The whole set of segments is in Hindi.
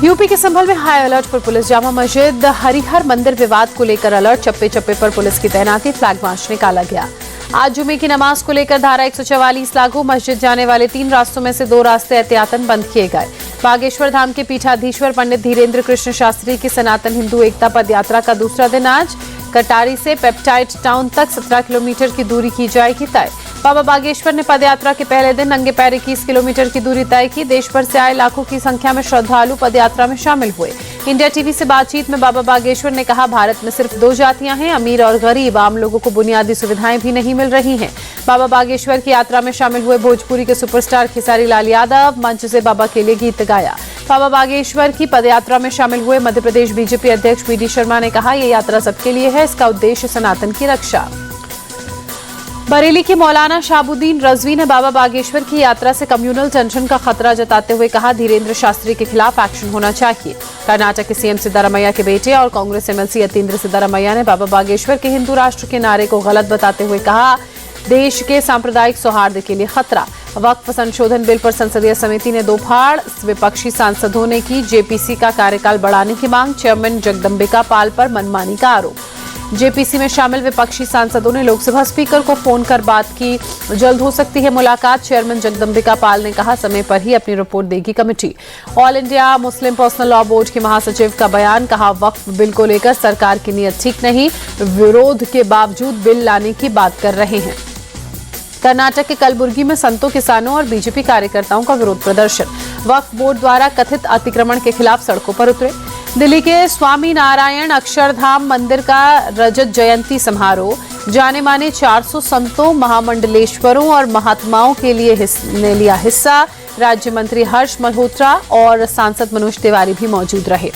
यूपी के संभल में हाई अलर्ट पर पुलिस। जामा मस्जिद हरिहर मंदिर विवाद को लेकर अलर्ट। चप्पे चप्पे पर पुलिस की तैनाती। फ्लैग मार्च निकाला गया। आज जुमे की नमाज को लेकर धारा 144 लागू। मस्जिद जाने वाले 3 रास्तों में से 2 रास्ते एहतियातन बंद किए गए। बागेश्वर धाम के पीठाधीश्वर पंडित धीरेन्द्र कृष्ण शास्त्री की सनातन हिंदू एकता पद यात्रा का दूसरा दिन आज। कटारी से पेप्टाइड टाउन तक 17 किलोमीटर की दूरी की जाएगी तय। बाबा बागेश्वर ने पदयात्रा के पहले दिन नंगे पैर 21 किलोमीटर की दूरी तय की। देश भर से आए लाखों की संख्या में श्रद्धालु पदयात्रा में शामिल हुए। इंडिया टीवी से बातचीत में बाबा बागेश्वर ने कहा, भारत में सिर्फ 2 जातियां हैं, अमीर और गरीब। आम लोगों को बुनियादी सुविधाएं भी नहीं मिल रही हैं। बाबा बागेश्वर की यात्रा में शामिल हुए भोजपुरी के सुपरस्टार खेसारी लाल यादव मंच से बाबा के लिए गीत गाया। बाबा बागेश्वर की पदयात्रा में शामिल हुए मध्य प्रदेश बीजेपी अध्यक्ष वी डी शर्मा ने कहा, ये यात्रा सबके लिए है, इसका उद्देश्य सनातन की रक्षा। बरेली के मौलाना शाहबुद्दीन रजवी ने बाबा बागेश्वर की यात्रा से कम्युनल टेंशन का खतरा जताते हुए कहा, धीरेन्द्र शास्त्री के खिलाफ एक्शन होना चाहिए। कर्नाटक के सीएम सिद्धारमैया के बेटे और कांग्रेस एमएलसी यतीन्द्र सिद्धारमैया ने बाबा बागेश्वर के हिंदू राष्ट्र के नारे को गलत बताते हुए कहा, देश के सांप्रदायिक सौहार्द के लिए खतरा। वक्फ संशोधन बिल पर संसदीय समिति ने 2 फाड़। विपक्षी सांसदों ने की जेपीसी का कार्यकाल बढ़ाने की मांग। चेयरमैन जगदम्बिका पाल पर मनमानी का आरोप। जेपीसी में शामिल विपक्षी सांसदों ने लोकसभा स्पीकर को फोन कर बात की। जल्द हो सकती है मुलाकात। चेयरमैन जगदम्बिका पाल ने कहा, समय पर ही अपनी रिपोर्ट देगी committee. All India Muslim personal law board के महासचिव का बयान। कहा, वक्फ बिल को लेकर सरकार की नीयत ठीक नहीं, विरोध के बावजूद बिल लाने की बात कर रहे हैं। कर्नाटक के कलबुर्गी में संतों, किसानों और बीजेपी कार्यकर्ताओं का विरोध प्रदर्शन। वक्फ बोर्ड द्वारा कथित अतिक्रमण के खिलाफ सड़कों पर उतरे। दिल्ली के स्वामी नारायण अक्षरधाम मंदिर का रजत जयंती समारोह। जाने माने 400 संतों, महामंडलेश्वरों और महात्माओं के लिए ने लिया हिस्सा। राज्य मंत्री हर्ष मल्होत्रा और सांसद मनोज तिवारी भी मौजूद रहे।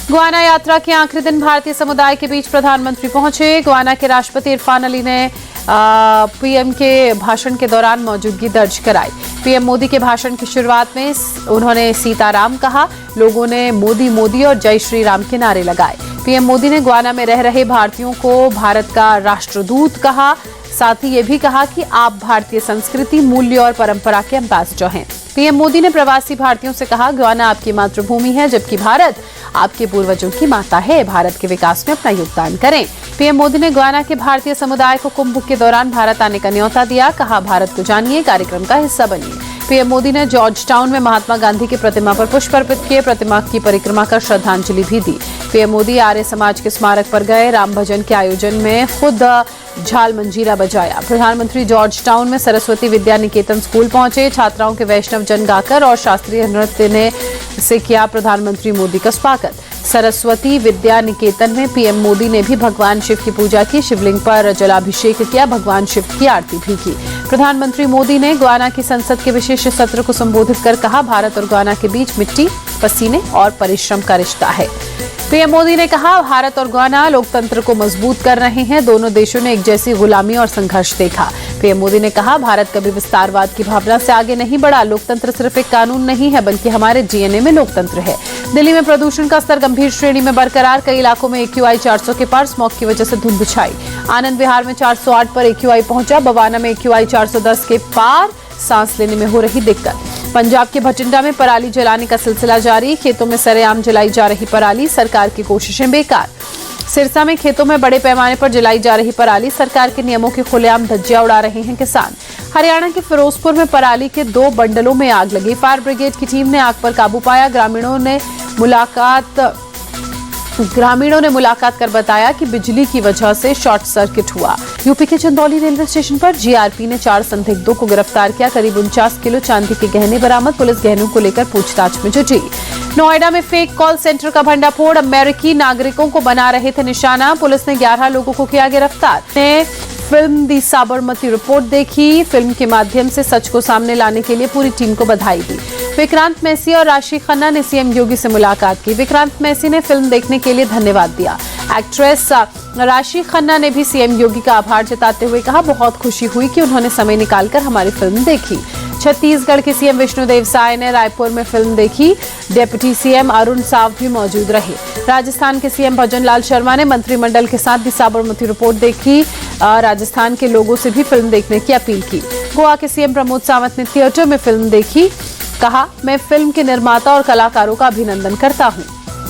गुआना यात्रा के आखिरी दिन भारतीय समुदाय के बीच प्रधानमंत्री पहुंचे। गुआना के राष्ट्रपति इरफान अली ने पीएम के भाषण के दौरान मौजूदगी दर्ज कराई। पीएम मोदी के भाषण की शुरुआत में उन्होंने सीताराम कहा। लोगों ने मोदी मोदी और जय श्री राम के नारे लगाए। पीएम मोदी ने गुआना में रह रहे भारतीयों को भारत का राष्ट्रदूत कहा। साथ ही ये भी कहा कि आप भारतीय संस्कृति, मूल्य और परंपरा के एम्बेसडर हैं। पीएम मोदी ने प्रवासी भारतीयों से कहा, गुआना आपकी मातृभूमि है, जबकि भारत आपके पूर्वजों की माता है। भारत के विकास में अपना योगदान करें। पीएम मोदी ने गुआना के भारतीय समुदाय को कुंभ के दौरान भारत आने का न्योता दिया। कहा, भारत को जानिए, कार्यक्रम का हिस्सा बनिए। पीएम मोदी ने जॉर्ज टाउन में महात्मा गांधी की प्रतिमा पर पुष्प अर्पित किए। प्रतिमा की परिक्रमा कर श्रद्धांजलि भी दी। पीएम मोदी आर्य समाज के स्मारक पर गए। राम भजन के आयोजन में खुद झाल मंजीरा बजाया। प्रधानमंत्री जॉर्ज टाउन में सरस्वती विद्या निकेतन स्कूल पहुंचे। छात्राओं के वैष्णव जन गाकर और शास्त्रीय नृत्य से किया प्रधानमंत्री मोदी का स्वागत। सरस्वती विद्या निकेतन में पीएम मोदी ने भी भगवान शिव की पूजा की। शिवलिंग पर जलाभिषेक किया। भगवान शिव की आरती भी की। प्रधानमंत्री मोदी ने गुआना की संसद के विशेष सत्र को संबोधित कर कहा, भारत और गुआना के बीच मिट्टी, पसीने और परिश्रम का रिश्ता है। पीएम मोदी ने कहा, भारत और गुआना लोकतंत्र को मजबूत कर रहे हैं। दोनों देशों ने एक जैसी गुलामी और संघर्ष देखा। पीएम मोदी ने कहा, भारत कभी विस्तारवाद की भावना से आगे नहीं बढ़ा। लोकतंत्र सिर्फ एक कानून नहीं है, बल्कि हमारे डीएनए में लोकतंत्र है। दिल्ली में प्रदूषण का स्तर गंभीर श्रेणी में बरकरार। कई इलाकों में AQI 400 के पार। स्मॉग की वजह से धुंध छाई। आनंद विहार में 408 पर AQI पहुंचा। बवाना में AQI 410 के पार। सांस लेने में हो रही दिक्कत। पंजाब के भटिंडा में पराली जलाने का सिलसिला जारी। खेतों में सरेआम जलाई जा रही पराली। सरकार की कोशिशें बेकार। सिरसा में खेतों में बड़े पैमाने पर जलाई जा रही पराली। सरकार के नियमों के खुलेआम धज्जियां उड़ा रहे हैं किसान। हरियाणा के फिरोजपुर में पराली के 2 बंडलों में आग लगी। फायर ब्रिगेड की टीम ने आग पर काबू पाया। ग्रामीणों ने मुलाकात कर बताया कि बिजली की वजह से शॉर्ट सर्किट हुआ। यूपी के चंदौली रेलवे स्टेशन पर जीआरपी ने 4 संदिग्धों को गिरफ्तार किया। करीब 49 किलो चांदी के गहने बरामद। पुलिस गहनों को लेकर पूछताछ में जुटी। नोएडा में फेक कॉल सेंटर का भंडाफोड़। अमेरिकी नागरिकों को बना रहे थे निशाना। पुलिस ने 11 लोगों को किया गिरफ्तार। फिल्म दी साबरमती रिपोर्ट देखी। फिल्म के माध्यम से सच को सामने लाने के लिए पूरी टीम को बधाई दी। विक्रांत मैसी और राशि खन्ना ने सीएम योगी से मुलाकात की। विक्रांत मैसी ने फिल्म देखने के लिए धन्यवाद दिया। एक्ट्रेस राशि खन्ना ने भी सीएम योगी का आभार जताते हुए कहा, बहुत खुशी हुई कि उन्होंने समय निकालकर हमारी फिल्म देखी। छत्तीसगढ़ के सीएम विष्णुदेव साय ने रायपुर में फिल्म देखी। डिप्टी सीएम अरुण साव भी मौजूद रहे। राजस्थान के सीएम भजन लाल शर्मा ने मंत्रिमंडल के साथ दी साबरमती रिपोर्ट देखी। राजस्थान के लोगों से भी फिल्म देखने की अपील की। गोवा के सीएम प्रमोद सावंत ने थिएटर में फिल्म देखी। कहा, मैं फिल्म के निर्माता और कलाकारों का अभिनंदन करता हूं।